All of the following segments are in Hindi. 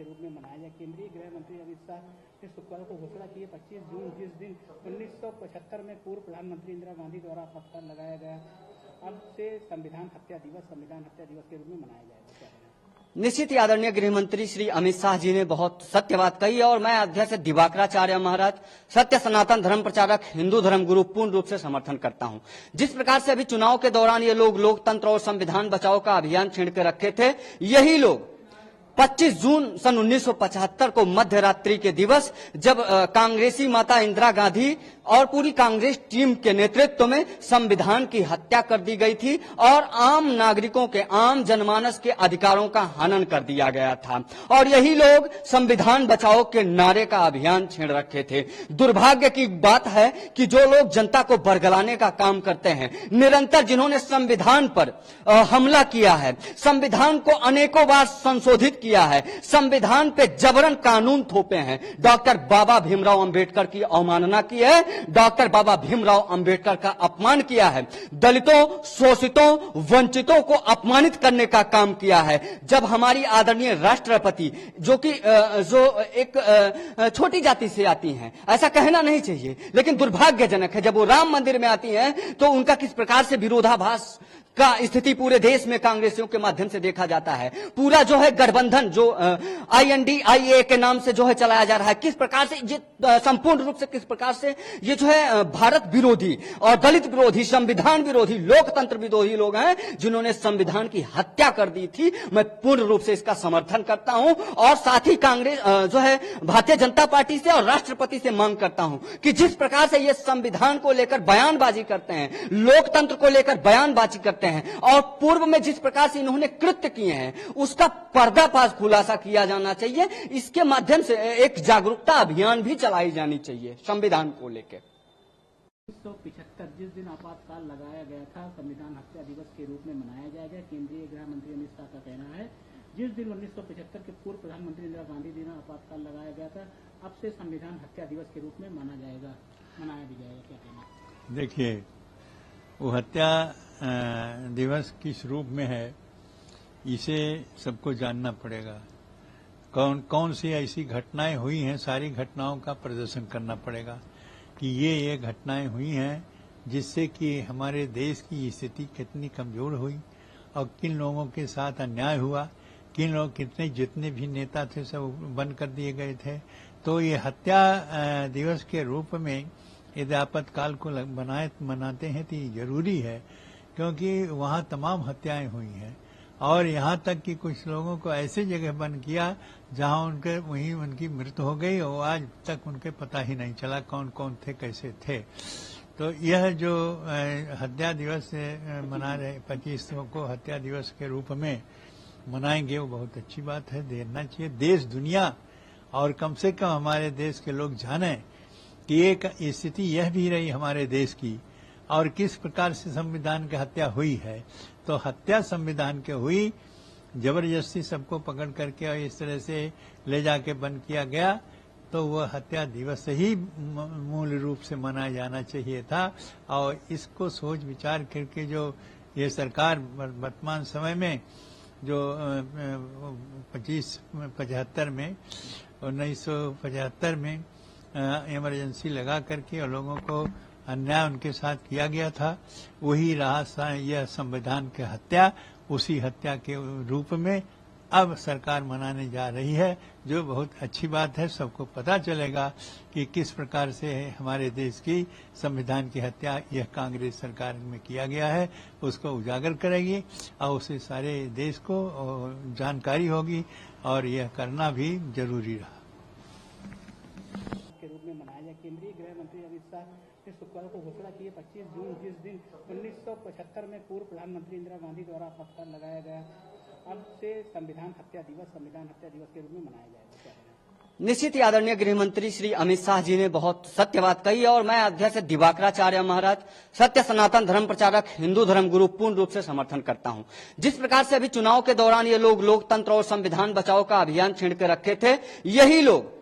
रूप में मनाया जाए। केंद्रीय गृह मंत्री अमित शाह ने शुक्रवार को घोषणा की है 25 जून, जिस दिन 1975 में पूर्व प्रधानमंत्री इंदिरा गांधी द्वारा पत्थर लगाया गया, अब से संविधान हत्या दिवस के रूप में मनाया जाएगा। निश्चित ही आदरणीय गृह मंत्री श्री अमित शाह जी ने बहुत सत्य बात कही और मैं अध्यक्ष दिवाकराचार्य महाराज, सत्य सनातन धर्म प्रचारक, हिंदू धर्म गुरु पूर्ण रूप से समर्थन करता हूं। जिस प्रकार से अभी चुनाव के दौरान ये लोग लोकतंत्र और संविधान बचाओ का अभियान छेड़ के रखे थे, यही लोग 25 जून सन 1975 को मध्य रात्रि के दिवस, जब कांग्रेसी माता इंदिरा गांधी और पूरी कांग्रेस टीम के नेतृत्व में संविधान की हत्या कर दी गई थी और आम नागरिकों के, आम जनमानस के अधिकारों का हनन कर दिया गया था, और यही लोग संविधान बचाओ के नारे का अभियान छेड़ रखे थे। दुर्भाग्य की बात है कि जो लोग जनता को बरगलाने का काम करते हैं, निरंतर जिन्होंने संविधान पर हमला किया है, संविधान को अनेकों बार संशोधित किया है, संविधान पे जबरन कानून थोपे हैं, डॉक्टर बाबा भीमराव अंबेडकर की अवमानना की है, डॉक्टर बाबा भीमराव अंबेडकर का अपमान किया है, दलितों, शोषितों, वंचितों को अपमानित करने का काम किया है। जब हमारी आदरणीय राष्ट्रपति, जो एक छोटी जाति से आती हैं, ऐसा कहना नहीं चाहिए, लेकिन दुर्भाग्यजनक है, जब वो राम मंदिर में आती हैं तो उनका किस प्रकार से विरोधाभास का स्थिति पूरे देश में कांग्रेसियों के माध्यम से देखा जाता है। पूरा जो है गठबंधन जो INDIA के नाम से जो है चलाया जा रहा है, किस प्रकार से ये संपूर्ण रूप से, किस प्रकार से ये जो है भारत विरोधी और दलित विरोधी, संविधान विरोधी, लोकतंत्र विरोधी लोग हैं, जिन्होंने संविधान की हत्या कर दी थी। मैं पूर्ण रूप से इसका समर्थन करता हूं और साथ ही कांग्रेस जो है भारतीय जनता पार्टी से और राष्ट्रपति से मांग करता हूं कि जिस प्रकार से ये संविधान को लेकर बयानबाजी करते हैं, लोकतंत्र को लेकर बयानबाजी करते हैं और पूर्व में जिस प्रकार से इन्होंने कृत्य किए हैं, उसका पर्दाफाश खुलासा किया जाना चाहिए। इसके माध्यम से एक जागरूकता अभियान भी चलाई जानी चाहिए संविधान को लेकर। 1975 जिस दिन आपातकाल लगाया गया था, संविधान हत्या दिवस के रूप में मनाया जाएगा। केंद्रीय गृह मंत्री अमित शाह का कहना है जिस दिन 1975 के पूर्व प्रधानमंत्री इंदिरा गांधी जी ने आपातकाल लगाया गया था, अब से संविधान हत्या दिवस के रूप में मनाया भी जाएगा। क्या कहना? देखिए, वो हत्या दिवस किस रूप में है, इसे सबको जानना पड़ेगा। कौन कौन सी ऐसी घटनाएं हुई हैं, सारी घटनाओं का प्रदर्शन करना पड़ेगा कि ये घटनाएं हुई हैं जिससे कि हमारे देश की स्थिति कितनी कमजोर हुई और किन लोगों के साथ अन्याय हुआ, किन लोग, कितने जितने भी नेता थे सब बंद कर दिए गए थे। तो ये हत्या दिवस के रूप में यदि आपातकाल को मनाते हैं तो ये जरूरी है, क्योंकि वहाँ तमाम हत्याएं हुई हैं और यहाँ तक कि कुछ लोगों को ऐसे जगह बंद किया जहाँ वहीं उनकी मृत्यु हो गई और आज तक उनके पता ही नहीं चला कौन कौन थे, कैसे थे। तो यह जो हत्या दिवस मना रहे 25 को हत्या दिवस के रूप में मनाएंगे, वो बहुत अच्छी बात है, देना चाहिए। देश दुनिया और कम से कम हमारे देश के लोग जाने कि एक स्थिति यह भी रही हमारे देश की और किस प्रकार से संविधान की हत्या हुई है। तो हत्या संविधान के हुई, जबरदस्ती सबको पकड़ करके और इस तरह से ले जाके बंद किया गया, तो वह हत्या दिवस ही मूल रूप से मनाया जाना चाहिए था। और इसको सोच विचार करके जो ये सरकार वर्तमान समय में जो 1975 में इमरजेंसी लगा करके और लोगों को अन्याय उनके साथ किया गया था, वही रहा यह संविधान की हत्या। उसी हत्या के रूप में अब सरकार मनाने जा रही है, जो बहुत अच्छी बात है। सबको पता चलेगा कि किस प्रकार से हमारे देश की संविधान की हत्या यह कांग्रेस सरकार में किया गया है, उसको उजागर करेगी और उससे सारे देश को जानकारी होगी और यह करना भी जरूरी रहा। के रूप में मनाया जाए। केंद्रीय गृह मंत्री अमित शाह ने शुक्रवार को घोषणा की है 25 जून, जिस दिन 1975 में पूर्व प्रधानमंत्री इंदिरा गांधी द्वारा पत्थर लगाया गया, अब से संविधान हत्या दिवस के रूप में मनाया जाएगा। निश्चित ही आदरणीय गृह मंत्री श्री अमित शाह जी ने बहुत सत्य बात कही और मैं अध्यक्ष दिवाकराचार्य महाराज, सत्य सनातन धर्म प्रचारक, हिंदू धर्म गुरु पूर्ण रूप से समर्थन करता हूं। जिस प्रकार से अभी चुनाव के दौरान ये लोग लोकतंत्र और संविधान बचाओ का अभियान छेड़ के रखे थे, यही लोग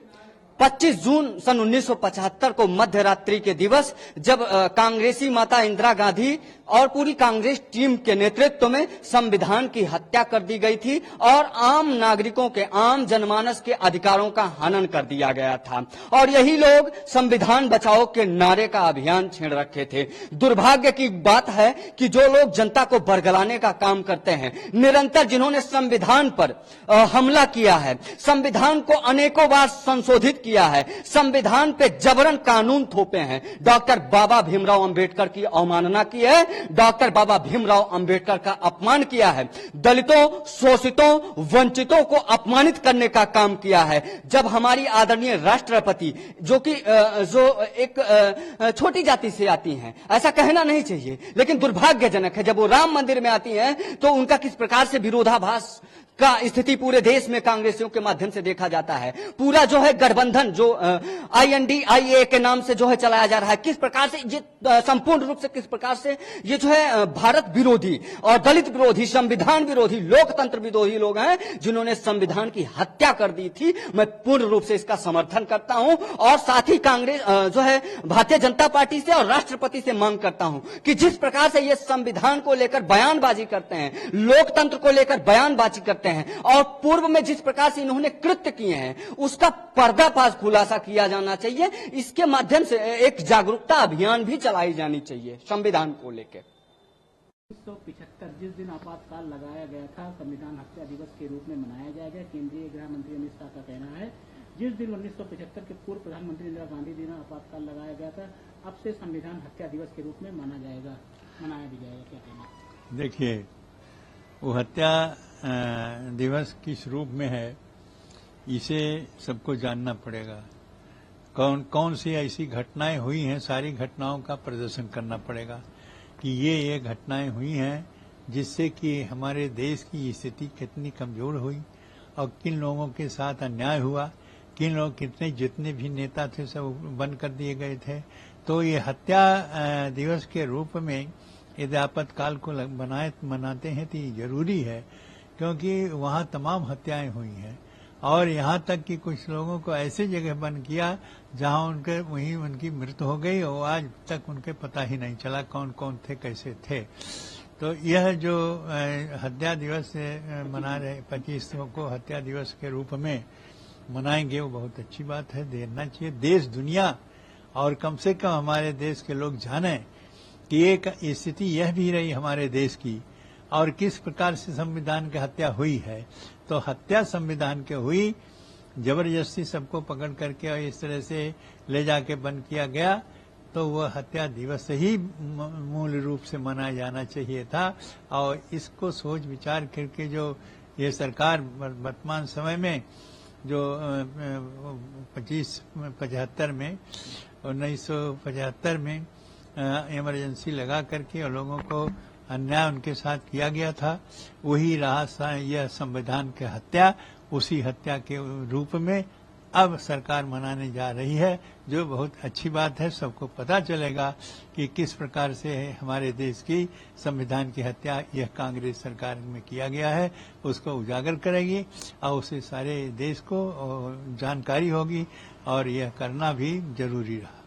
25 जून सन 1975 को मध्य रात्रि के दिवस जब कांग्रेसी माता इंदिरा गांधी और पूरी कांग्रेस टीम के नेतृत्व में संविधान की हत्या कर दी गई थी और आम नागरिकों के, आम जनमानस के अधिकारों का हनन कर दिया गया था। और यही लोग संविधान बचाओ के नारे का अभियान छेड़ रखे थे। दुर्भाग्य की बात है कि जो लोग जनता को बरगलाने का काम करते हैं, निरंतर जिन्होंने संविधान पर हमला किया है, संविधान को अनेकों बार संशोधित किया है, संविधान पे जबरन कानून थोपे हैं, डॉक्टर बाबा भीमराव अंबेडकर की अवमानना की है, डॉक्टर बाबा भीमराव अंबेडकर का अपमान किया है, दलितों, शोषितों, वंचितों को अपमानित करने का काम किया है। जब हमारी आदरणीय राष्ट्रपति जो एक छोटी जाति से आती हैं, ऐसा कहना नहीं चाहिए, लेकिन दुर्भाग्यजनक है जब वो राम मंदिर में आती हैं तो उनका किस प्रकार से विरोधाभास का स्थिति पूरे देश में कांग्रेसियों के माध्यम से देखा जाता है। पूरा जो है गठबंधन जो INDIA के नाम से जो है चलाया जा रहा है, किस प्रकार से ये संपूर्ण रूप से किस प्रकार से ये जो है भारत विरोधी और दलित विरोधी, संविधान विरोधी, लोकतंत्र विरोधी लोग हैं जिन्होंने संविधान की हत्या कर दी थी। मैं पूर्ण रूप से इसका समर्थन करता हूं और साथ ही कांग्रेस जो है भारतीय जनता पार्टी से और राष्ट्रपति से मांग करता हूं कि जिस प्रकार से ये संविधान को लेकर बयानबाजी करते हैं, लोकतंत्र को लेकर बयानबाजी करते हैं और पूर्व में जिस प्रकार से इन्होंने कृत्य किए हैं उसका पर्दाफाश खुलासा किया जाना चाहिए। इसके माध्यम से एक जागरूकता अभियान भी चलाई जानी चाहिए संविधान को लेकर। 1975 जिस दिन आपातकाल लगाया गया था, संविधान हत्या दिवस के रूप में मनाया जाएगा। केंद्रीय गृह मंत्री अमित शाह का कहना है जिस दिन 1975 के पूर्व प्रधानमंत्री इंदिरा गांधी जी ने आपातकाल लगाया गया था, अब से संविधान हत्या दिवस के रूप में मनाया भी जाएगा। क्या कहना? देखिए, वो हत्या दिवस किस रूप में है इसे सबको जानना पड़ेगा। कौन कौन सी ऐसी घटनाएं हुई हैं, सारी घटनाओं का प्रदर्शन करना पड़ेगा कि ये घटनाएं हुई हैं जिससे कि हमारे देश की स्थिति कितनी कमजोर हुई और किन लोगों के साथ अन्याय हुआ, किन लोग कितने जितने भी नेता थे सब बंद कर दिए गए थे। तो ये हत्या दिवस के रूप में यदि आपातकाल को मनाते हैं तो ये जरूरी है, क्योंकि वहाँ तमाम हत्याएं हुई हैं और यहाँ तक कि कुछ लोगों को ऐसे जगह बंद किया जहाँ वहीं उनकी मृत्यु हो गई और आज तक उनके पता ही नहीं चला कौन कौन थे, कैसे थे। तो यह जो हत्या दिवस मना रहे 25 को हत्या दिवस के रूप में मनाएंगे वो बहुत अच्छी बात है, देना चाहिए। देश दुनिया और कम से कम हमारे देश के लोग जाने कि एक स्थिति यह भी रही हमारे देश की और किस प्रकार से संविधान की हत्या हुई है। तो हत्या संविधान के हुई, जबरदस्ती सबको पकड़ करके और इस तरह से ले जाके बंद किया गया, तो वह हत्या दिवस ही मूल रूप से मनाया जाना चाहिए था। और इसको सोच विचार करके जो ये सरकार वर्तमान समय में जो 1975 में इमरजेंसी लगा करके और लोगों को अन्याय उनके साथ किया गया था, वही रहा यह संविधान की हत्या। उसी हत्या के रूप में अब सरकार मनाने जा रही है, जो बहुत अच्छी बात है। सबको पता चलेगा कि किस प्रकार से हमारे देश की संविधान की हत्या यह कांग्रेस सरकार में किया गया है, उसको उजागर करेगी और उससे सारे देश को जानकारी होगी और यह करना भी जरूरी रहा।